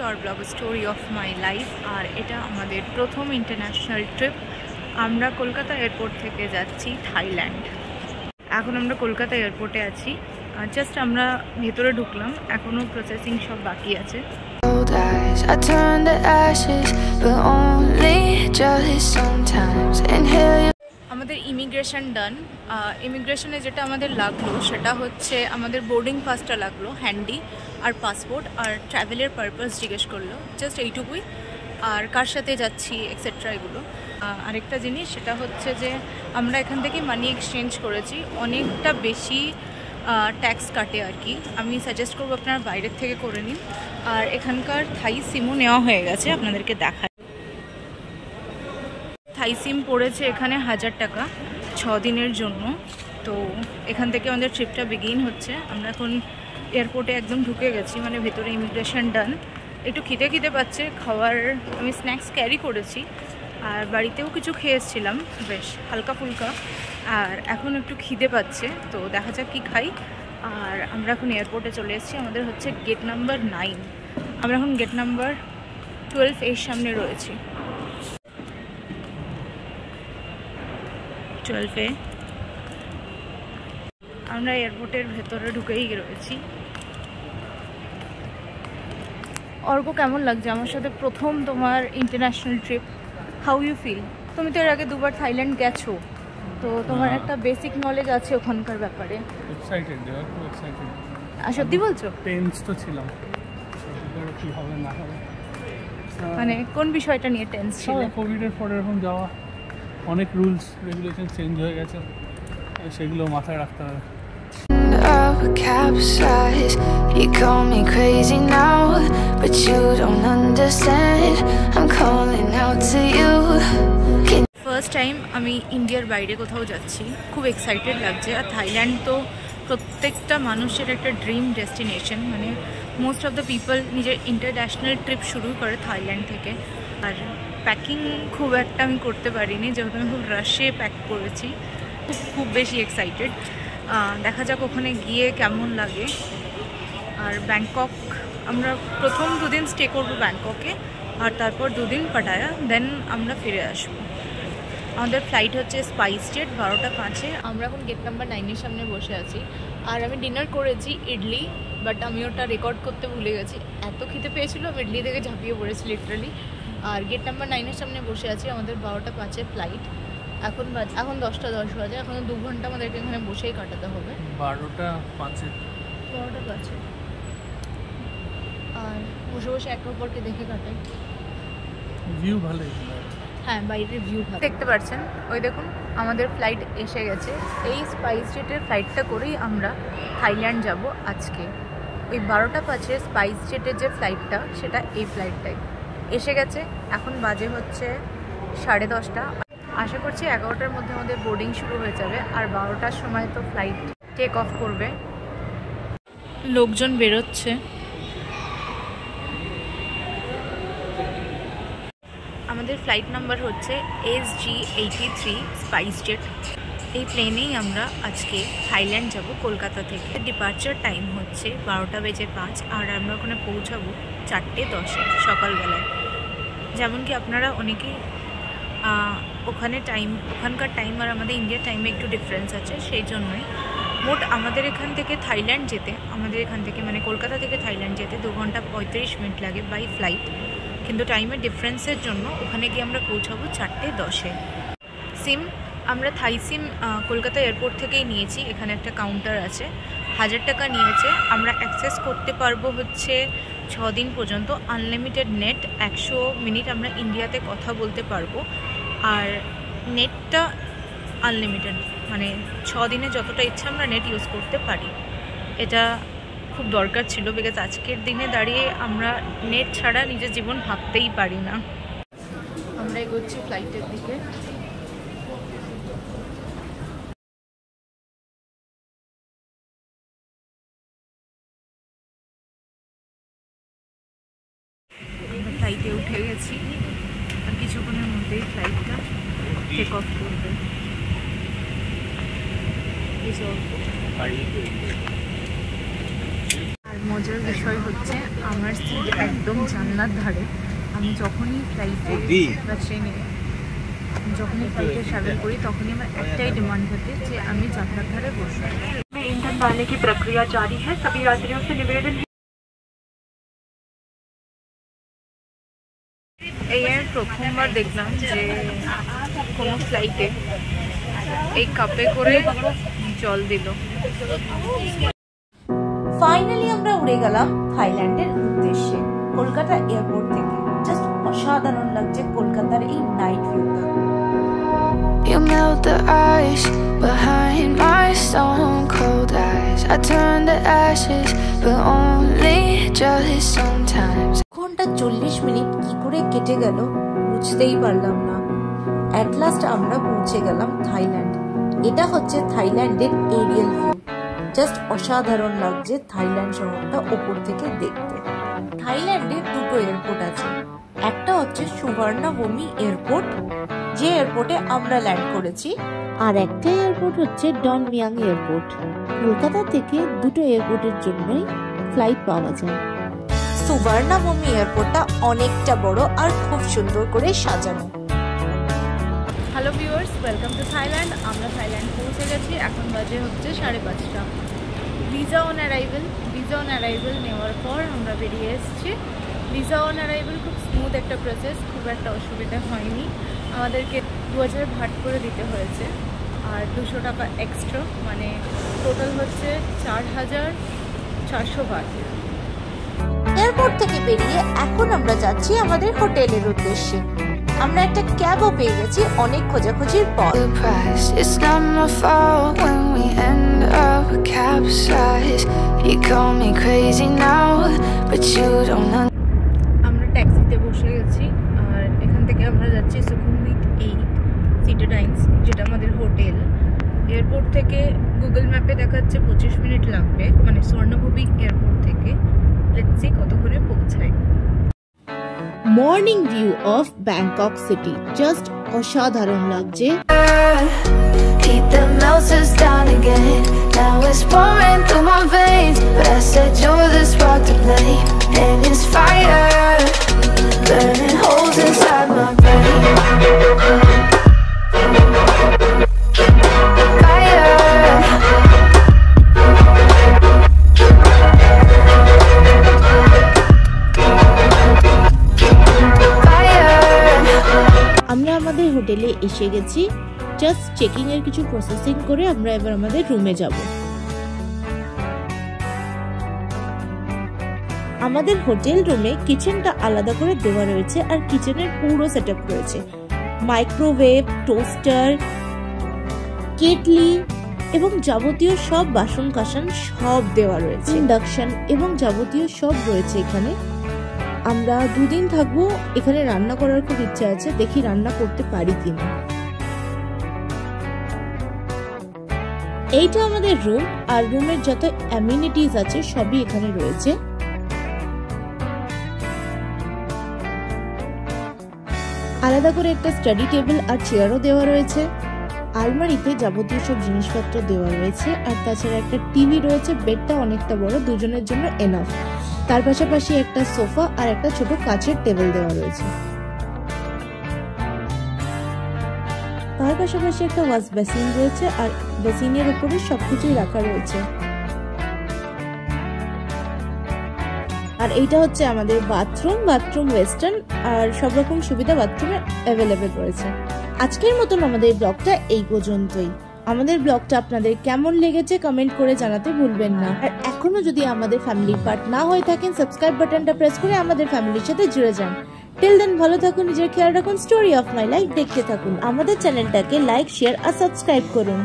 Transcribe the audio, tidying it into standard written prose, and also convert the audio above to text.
Hour blog story of my life. আর এটা আমাদের প্রথম ইন্টারন্যাশনাল ট্রিপ। আমরা কলকাতা এয়ারপোর্ট থেকে যাচ্ছি থাইল্যান্ড। এখন আমরা কলকাতা এয়ারপোর্টে আছি, জাস্ট আমরা ভেতরে ঢুকলাম, এখনও প্রসেসিং সব বাকি আছে। আমাদের ইমিগ্রেশন ডান। ইমিগ্রেশনে যেটা আমাদের লাগলো সেটা হচ্ছে আমাদের বোর্ডিং পাসটা লাগলো হ্যান্ডি, আর পাসপোর্ট, আর ট্রাভেলের পারপাস জিজ্ঞেস করলো, জাস্ট এইটুকুই। আর কার সাথে যাচ্ছি এক্সেট্রা এগুলো। আরেকটা জিনিস সেটা হচ্ছে যে আমরা এখান থেকে মানি এক্সচেঞ্জ করেছি, অনেকটা বেশি ট্যাক্স কাটে আর কি। আমি সাজেস্ট করবো আপনারা বাইরের থেকে করে নিন। আর এখানকার থাই সিমও নেওয়া হয়ে গেছে, আপনাদেরকে দেখায়। থাই সিম পড়েছে এখানে 1000 টাকা 6 দিনের জন্য। তো এখান থেকে আমাদের ট্রিপটা বিগিন হচ্ছে। আমরা এখন এয়ারপোর্টে একদম ঢুকে গেছি, মানে ভেতরে ইমিগ্রেশন ডান। একটু খিদে পাচ্ছে, খাওয়ার আমি স্ন্যাক্স ক্যারি করেছি, আর বাড়িতেও কিছু খেয়ে এসেছিলাম বেশ হালকা ফুলকা। আর এখন একটু খিদে পাচ্ছে, তো দেখা যাক কী খাই। আর আমরা এখন এয়ারপোর্টে চলে এসেছি, আমাদের হচ্ছে গেট নাম্বার 9। আমরা এখন গেট নাম্বার 12 এর সামনে রয়েছি। 12 আমরা এয়ারপোর্টের ভেতরে ঢুকেই রয়েছি। অর্ক, কেমন লাগছে আমার সাথে প্রথম তোমার international trip? How you feel? তুমি তো এর আগে 2বার থাইল্যান্ড গেছো, তো তোমার একটা বেসিক নলেজ আছে ওখানকার ব্যাপারে। এক্সাইটেড, খুব এক্সাইটেড। সত্যি বলছো? টেন্স তো ছিলাম, কি হবে না হবে। মানে কোন বিষয়টা নিয়ে টেন্স ছিল? কোভিডের পরে এরকম যাওয়া, অনেক রুলস রেগুলেশন চেঞ্জ হয়ে গেছে, সেগুলো মাথায় রাখতে হবে। Capsize. You call me crazy now, but you don't understand. I'm calling out to you. First time আমি ইন্ডিয়ার বাইরে কোথাও যাচ্ছি, খুব এক্সাইটেড লাগছে। আর থাইল্যান্ড তো প্রত্যেকটা মানুষের একটা ড্রিম ডেস্টিনেশন, মানে মোস্ট অফ দ্য পিপল নিজের ইন্টারন্যাশনাল ট্রিপ শুরু করে থাইল্যান্ড থেকে। আর প্যাকিং খুব একটা আমি করতে পারিনি, যেহেতু আমি খুব রাশে প্যাক করেছি। খুব বেশি এক্সাইটেড, দেখা যাক ওখানে গিয়ে কেমন লাগে। আর ব্যাংকক আমরা প্রথম 2 দিন স্টে করবো ব্যাংককে, আর তারপর 2 দিন পাটায়া, দেন আমরা ফিরে আসবো। আমাদের ফ্লাইট হচ্ছে স্পাইস জেট 12টা 5-এ। আমরা এখন গেট নাম্বার 9-এর সামনে বসে আছি। আর আমি ডিনার করেছি ইডলি, বাট আমি ওটা রেকর্ড করতে ভুলে গেছি, এত খেতে পেয়েছিল আমি ইডলি থেকে ঝাঁপিয়ে পড়েছি লিটারালি। আর গেট নাম্বার 9-এর সামনে বসে আছি। আমাদের 12টা 5-এর ফ্লাইট। এখন 10টা 10 বাজে, এখন 2 ঘন্টা আমাদেরকে এখানে বসেই কাটাতে হবে। 12টা 5-এ। আর বসে বসে একে অপরকে দেখে কাটাই। ভিউ ভালোই। হ্যাঁ, বাইরের ভিউ ভালো দেখতে পাচ্ছেন। ওই দেখুন আমাদের ফ্লাইট এসে গেছে। এই স্পাইস জেটের ফ্লাইটটা করেই আমরা থাইল্যান্ড যাব আজকে। ওই 12টা 5-এর স্পাইস জেটের যে ফ্লাইটটা, সেটা এই ফ্লাইটটাই এসে গেছে। এখন বাজে হচ্ছে 10:30। আশা করছি 11টার মধ্যে আমাদের বোর্ডিং শুরু হয়ে যাবে, আর 12টার সময় তো ফ্লাইট টেক অফ করবে। লোকজন বেরোচ্ছে। আমাদের ফ্লাইট নাম্বার হচ্ছে SG83 স্পাইস জেট। এই প্লেনেই আমরা আজকে থাইল্যান্ড যাব কলকাতা থেকে। ডিপার্চার টাইম হচ্ছে 12টা বেজে 5, আর আমরা ওখানে পৌঁছাবো 4:10 সকালবেলায়। যেমন কি আপনারা অনেকেই ওখানকার টাইম আর আমাদের ইন্ডিয়ার টাইমে একটু ডিফারেন্স আছে, সেই জন্যই মোট আমাদের এখান থেকে থাইল্যান্ড যেতে, আমাদের এখান থেকে মানে কলকাতা থেকে থাইল্যান্ড যেতে 2 ঘন্টা 35 মিনিট লাগে বাই ফ্লাইট। কিন্তু টাইমের ডিফারেন্সের জন্য ওখানে গিয়ে আমরা পৌঁছাবো 4:10-এ। সিম আমরা থাই সিম কলকাতা এয়ারপোর্ট থেকেই নিয়েছি। এখানে একটা কাউন্টার আছে, 1000 টাকা নিয়েছে। আমরা অ্যাক্সেস করতে পারবো হচ্ছে 6 দিন পর্যন্ত। আনলিমিটেড নেট, 100 মিনিট আমরা ইন্ডিয়াতে কথা বলতে পারবো। আর নেটটা আনলিমিটেড, মানে 6 দিনে যতটা ইচ্ছা আমরা নেট ইউজ করতে পারি। এটা খুব দরকার ছিল, বিকজ আজকের দিনে দাঁড়িয়ে আমরা নেট ছাড়া নিজের জীবন ভাবতেই পারি না। আমরা এগোচ্ছি ফ্লাইটের দিকে। আমরা ফ্লাইটে উঠে গেছি, আর কিছুক্ষণের মধ্যেই ফ্লাইটটা টেক অফ করবে। আর মজার বিষয় হচ্ছে আমার সিট একদম জানলার ধারে। আমি যখনই ফ্লাইটে বা ট্রেনে যখনই ফ্লাইটে ট্রাভেল করি তখনই আমার একটাই ডিমান্ড থাকে যে আমি জানলার ধারে বসবো। ईंधन डालने की प्रक्रिया जारी है। सभी यात्रियों से निवेदन है। এই আমি প্রথমবার দেখলাম যে কোনো ফ্লাইটে এই কাপে করে জল দিল। ফাইনালি আমরা উড়ে গেলাম থাইল্যান্ডের উদ্দেশ্যে কলকাতা এয়ারপোর্ট থেকে। জাস্ট অসাধারণ লাগছে কলকাতার এই নাইট ভিউটা। You melt the ice behind my stone cold eyes. I turn to ashes, but only just sometimes. ঘন্টা 40 মিনিট কি করে কেটে গেল বুঝতেই পারলাম না। এট লাস্ট আমরা পৌঁছে গেলাম থাইল্যান্ড। এটা হচ্ছে থাইল্যান্ডের এরিয়াল ভিউ। জাস্ট অসাধারণ লাগছে থাইল্যান্ড শহরটা ওপর থেকে দেখতে। থাইল্যান্ডে দুটো এয়ারপোর্ট আছে, একটা হচ্ছে সুবর্ণভূমি এয়ারপোর্ট যে এয়ারপোর্টে আমরা ল্যান্ড করেছি, আর একটা এয়ারপোর্ট হচ্ছে ডন মিয়াং এয়ারপোর্ট। কলকাতা থেকে দুটো এয়ারপোর্টের জন্যই ফ্লাইট পাওয়া যায়। সুবর্ণভূমি এয়ারপোর্টটা অনেকটা বড় আর খুব সুন্দর করে সাজানো। Hello viewers, welcome to Thailand. আমরা থাইল্যান্ড পৌঁছে গেছি, এখন বাজে হচ্ছে 5:30। ভিসা অন অ্যারাইভেল নেওয়ার পর আমরা বেরিয়ে এসেছি। ভিসা অন অ্যারাইভেল খুব স্মুথ একটা প্রসেস, খুব একটা অসুবিধা হয়নি। আমাদেরকে 2000 ভাট করে দিতে হয়েছে আর 200 টাকা এক্সট্রা, মানে টোটাল হচ্ছে 4400 ভাট। এয়ারপোর্ট থেকে বেরিয়ে এখন আমরা যাচ্ছি আমাদের হোটেলের উদ্দেশ্যে। আমরা একটা ক্যাবও পেয়ে গেছি অনেক খোঁজাখুঁজির পর। It's not my fault when we end up capsized. You call me crazy now, but you don't know. আমরা ট্যাক্সিতে বসে গেছি আর এখান থেকে আমরা যাচ্ছি সুকুমবিট 8 সিটাডাইন্স, যেটা আমাদের হোটেল। এয়ারপোর্ট থেকে গুগল ম্যাপে দেখাচ্ছে 25 মিনিট লাগবে, মানে স্বর্ণভূমি এয়ারপোর্ট থেকে। লেটস সি কতক্ষণে পৌঁছায়। Morning view of Bangkok city just অসাধারণ লাগছে। Heat that melts us down again. Now it's pouring through my veins, but I said you're the spark to blame, and it's fire burning holes inside my brain. আমরা আমাদের হোটেলে এসে গেছি। Just checking এর কিছু processing করে আমরা এবার আমাদের রুমে যাব। আমাদের হোটেল রুমে কিচেনটা আলাদা করে দেওয়া রয়েছে আর কিচেনের পুরো সেটআপ রয়েছে। মাইক্রোওয়েভ, টোস্টার, কেটলি এবং যাবতীয় সব বাসন কাসন সব দেওয়া রয়েছে। ইন্ডাকশন এবং যাবতীয় সব রয়েছে এখানে। আমরা 2 দিন থাকবো এখানে। রান্না করার খুব ইচ্ছা আছে, দেখি রান্না করতে পারি কিনা। এইটা আমাদের রুম, আর রুমের যত অ্যামিনিটিস আছে সবই এখানে রয়েছে। আলাদা করে একটা স্টাডি টেবিল আর চেয়ারও দেওয়া রয়েছে। আলমারিতে যাবতীয় সব জিনিসপত্র দেওয়া রয়েছে, আর তাছাড়া একটা টিভি রয়েছে। বেডটা অনেকটা বড়, দুজনের জন্য এনাফ। তার পাশাপাশি একটা সোফা আর একটা ছোট কাচের টেবিল দেওয়া রয়েছে। তার পাশাপাশি একটা ওয়াশ বেসিন রয়েছে, আর বেসিনের উপরে সবকিছুই রাখা রয়েছে। আর এইটা হচ্ছে আমাদের বাথরুম ওয়েস্টার্ন, আর সব রকম সুবিধা বাথরুমে অ্যাভেলেবেল রয়েছে। আজকের মতন আমাদের ব্লগটা এই পর্যন্তই। আমাদের ব্লগটা আপনাদের কেমন লেগেছে কমেন্ট করে জানাতে ভুলবেন না। আর এখনো যদি আমাদের ফ্যামিলির পার্ট না হয়ে থাকেন, সাবস্ক্রাইব বাটনটা প্রেস করে আমাদের ফ্যামিলির সাথে জুড়ে যান। টিল দেন ভালো থাকুন, নিজের খেয়াল রাখুন, স্টোরি অফ মাই লাইফ দেখতে থাকুন। আমাদের চ্যানেলটাকে লাইক, শেয়ার আর সাবস্ক্রাইব করুন।